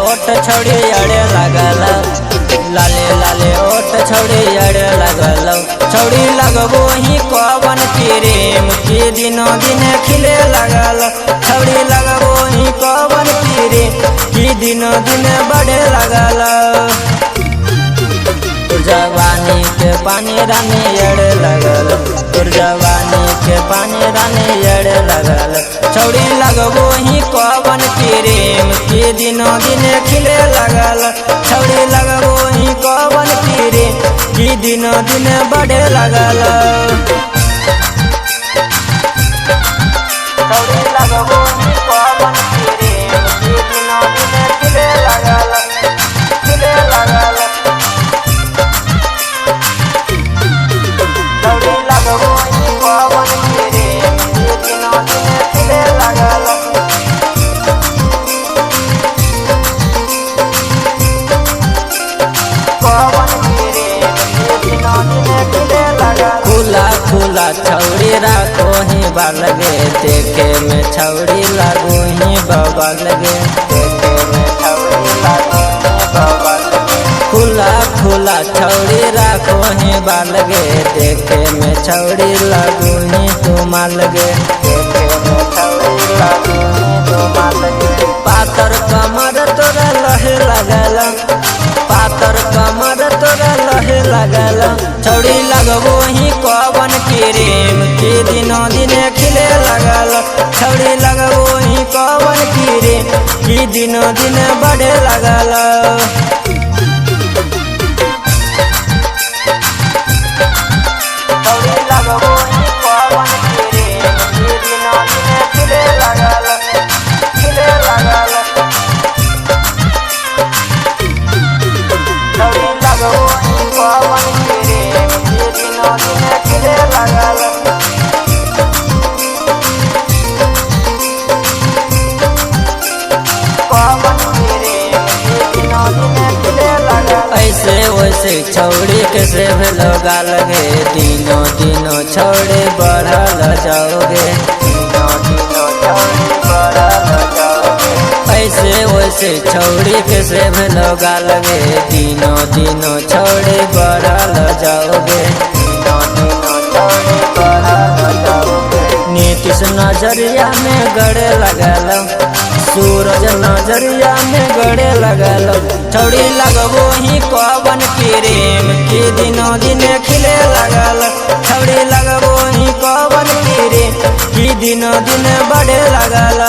ओट छौड़ी अड़े लगल, लाले लाले ओट छौड़ी अड़े लगल। छौड़ी लगबो ही कवन प्रेम की दिनों दिन खिले लगल। छौड़ी लगबो ही कवन प्रेम की दिनों दिन बढ़े लगल। जवानी के पानी रानी अड़े लगल, जवानी के पानी रानी अड़े लगल। छौड़ी लगबो ही कवन प्रेम की दिनों दिन खिले लगल। छौड़ी लगबो ही कवन प्रेम की दिनों दिन बढ़े लगल। छौड़ी लगबो ही कवन प्रेम की दिनों दिन खिले लगल, खिले लगल। छौड़ी लगबो ही कवन प्रेम की दिनों दिन खिले लगल। खुला खुला छौड़ी राखो ही बालगे, देखे में छौड़ी लागो ही बाबा लगे, देखे में छौड़ी लागो ही बाबा लगे। खुला खुला छौड़ी राखो ही बालगे, देखे में छौड़ी लागो ही तुमा लगे, देखे में छौड़ी लागो ही तुमा लगे। पातर कमर तोरा लहे लगल, पातर कमर तोरा लहे लगल। छौड़ी लगबो ही कवन प्रेम की दिनों दिन खिले लगल। छौड़ी लगबो ही कवन प्रेम की दिनों दिन बढ़े लगल। छौड़ी लगबो ही कवन प्रेम की दिनों दिन खिले लगल, खिले लगल। छौड़ी लगबो ही कवन प्रेम की दिनों दिन खिले लगल। कवन प्रेम की दिनों दिन खिले लगल। ऐसे वैसे छौड़ी के से लोगा लगे, दिनों दिनों छौड़ी बढ़ल जाओगे, दिनों दिनों छौड़ी बढ़ल जाओगे। ऐसे वैसे छौड़ी के से लोगा लगे, दिनों दिनों छौड़ी बढ़ल जाओगे, दिनों दिनों छौड़ी बढ़ल जाओगे। नीतीश नजरिया में गड़े लगल, सूरज नजरिया में गड़े लगल। छौड़ी लगबो ही कवन प्रेम की दिनों दिन खिले लगल। छौड़ी लगबो ही कवन प्रेम की दिनों दिन बढ़े लगल।